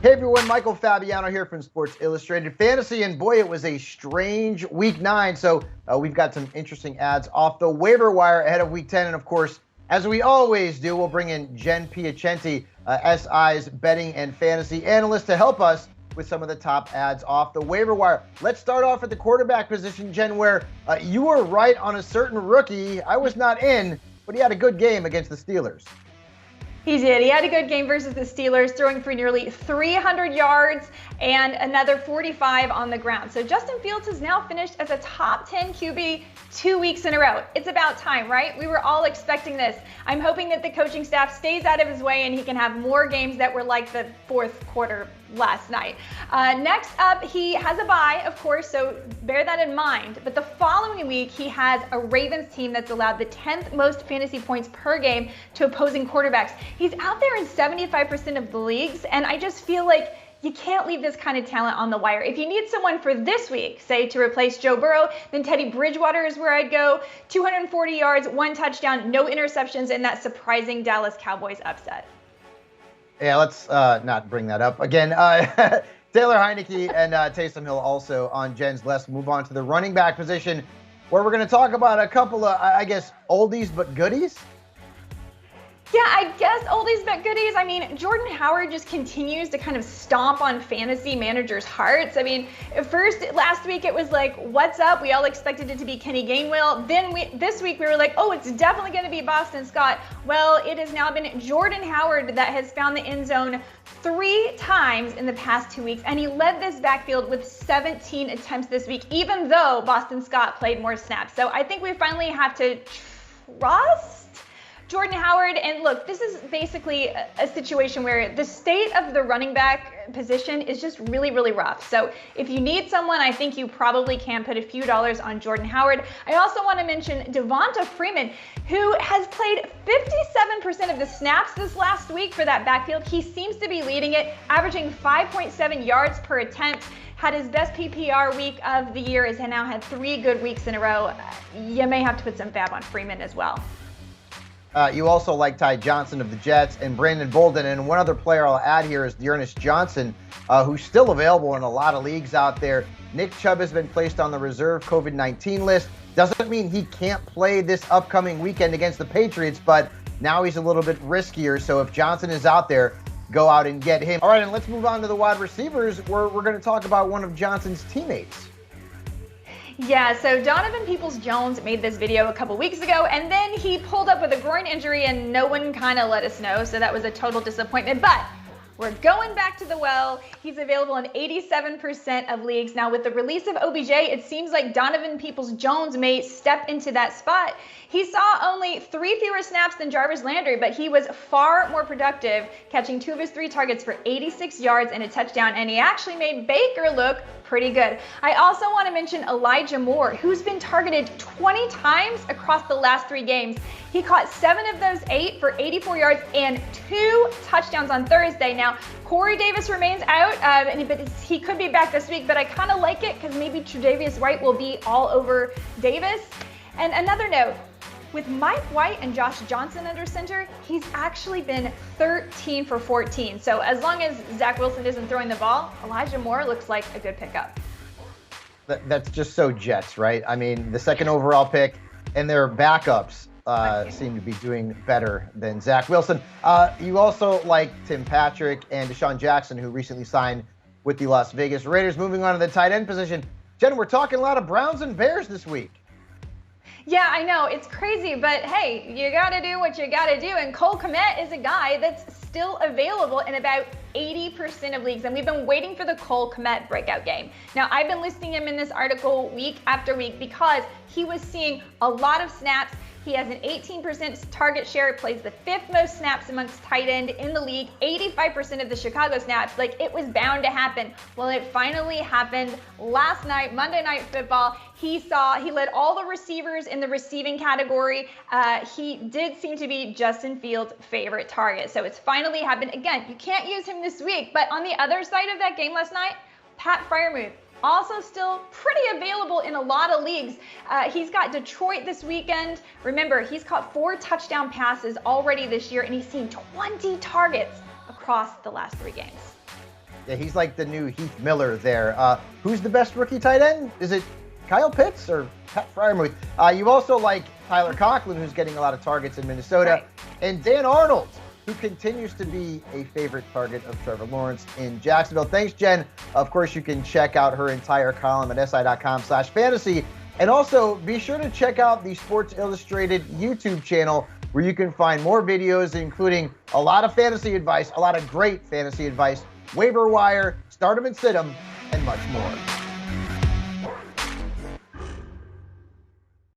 Hey everyone, Michael Fabiano here from Sports Illustrated Fantasy, and boy, it was a strange Week 9, so we've got some interesting ads off the waiver wire ahead of Week 10, and of course, as we always do, we'll bring in Jen Piacenti, SI's betting and fantasy analyst, to help us with some of the top ads off the waiver wire. Let's start off at the quarterback position, Jen, where you were right on a certain rookie. I was not in, but he had a good game against the Steelers. He did. He had a good game versus the Steelers, throwing for nearly 300 yards and another 45 on the ground. So Justin Fields has now finished as a top 10 QB 2 weeks in a row. It's about time, right? We were all expecting this. I'm hoping that the coaching staff stays out of his way and he can have more games that were like the fourth quarter last night. Next up, he has a bye, of course, so bear that in mind. But the following week, he has a Ravens team that's allowed the 10th most fantasy points per game to opposing quarterbacks. He's out there in 75% of the leagues, and I just feel like you can't leave this kind of talent on the wire. If you need someone for this week, say to replace Joe Burrow, then Teddy Bridgewater is where I'd go. 240 yards, 1 touchdown, no interceptions, and that surprising Dallas Cowboys upset. Yeah, let's not bring that up again. Taylor Heineke and Taysom Hill also on Jen's list. Move on to the running back position, where we're going to talk about a couple of, I guess, oldies but goodies. Yeah, I guess oldies but goodies. I mean, Jordan Howard just continues to kind of stomp on fantasy managers' hearts. I mean, last week it was like, what's up? We all expected it to be Kenny Gainwell. Then this week we were like, oh, it's definitely going to be Boston Scott. Well, it has now been Jordan Howard that has found the end zone 3 times in the past 2 weeks, and he led this backfield with 17 attempts this week, even though Boston Scott played more snaps. So I think we finally have to trust Jordan Howard. And look, this is basically a situation where the state of the running back position is just really, really rough. So if you need someone, I think you probably can put a few dollars on Jordan Howard. I also want to mention Devonta Freeman, who has played 57% of the snaps this last week for that backfield. He seems to be leading it, averaging 5.7 yards per attempt. Had his best PPR week of the year, has now had 3 good weeks in a row. You may have to put some fab on Freeman as well. You also like Ty Johnson of the Jets and Brandon Bolden. And one other player I'll add here is Dearness Johnson, who's still available in a lot of leagues out there. Nick Chubb has been placed on the reserve COVID-19 list. Doesn't mean he can't play this upcoming weekend against the Patriots, but now he's a little bit riskier. So if Johnson is out there, go out and get him. All right, and let's move on to the wide receivers, where we're going to talk about one of Johnson's teammates. Yeah, so Donovan Peoples-Jones made this video a couple weeks ago, and then he pulled up with a groin injury, and no one kind of let us know, so that was a total disappointment. But we're going back to the well. He's available in 87% of leagues. Now, with the release of OBJ, it seems like Donovan Peoples-Jones may step into that spot. He saw only 3 fewer snaps than Jarvis Landry, but he was far more productive, catching 2 of his 3 targets for 86 yards and a touchdown, and he actually made Baker look pretty good. I also want to mention Elijah Moore, who's been targeted 20 times across the last 3 games. He caught 7 of those 8 for 84 yards and 2 touchdowns on Thursday. Now, Corey Davis remains out, but he could be back this week, but I kind of like it because maybe Tre'Davious White will be all over Davis. And another note, with Mike White and Josh Johnson under center, he's actually been 13 for 14. So as long as Zach Wilson isn't throwing the ball, Elijah Moore looks like a good pickup. That's just so Jets, right? I mean, the 2nd overall pick and their backups seem to be doing better than Zach Wilson. You also like Tim Patrick and Deshaun Jackson, who recently signed with the Las Vegas Raiders. Moving on to the tight end position. Jen, we're talking a lot of Browns and Bears this week. Yeah, I know, it's crazy, but hey, you gotta do what you gotta do, and Cole Kmet is a guy that's still available in about 80% of leagues, and we've been waiting for the Cole Kmet breakout game. Now, I've been listing him in this article week after week because he was seeing a lot of snaps. He has an 18% target share, plays the 5th most snaps amongst tight end in the league, 85% of the Chicago snaps. Like, it was bound to happen. Well, it finally happened last night, Monday Night Football. He led all the receivers in the receiving category. He did seem to be Justin Fields' favorite target. So it's finally happened. Again, you can't use him this week, but on the other side of that game last night, Pat Freiermuth, also still pretty available in a lot of leagues. He's got Detroit this weekend. Remember, he's caught 4 touchdown passes already this year, and he's seen 20 targets across the last 3 games. Yeah, he's like the new Heath Miller there. Who's the best rookie tight end? Is it Kyle Pitts or Pat Fryermuth? You also like Tyler Conklin, who's getting a lot of targets in Minnesota, Right. and Dan Arnold, who continues to be a favorite target of Trevor Lawrence in Jacksonville. Thanks, Jen. Of course, you can check out her entire column at si.com/fantasy. And also, be sure to check out the Sports Illustrated YouTube channel, where you can find more videos, including a lot of fantasy advice, a lot of great fantasy advice, waiver wire, start 'em and sit 'em, and much more.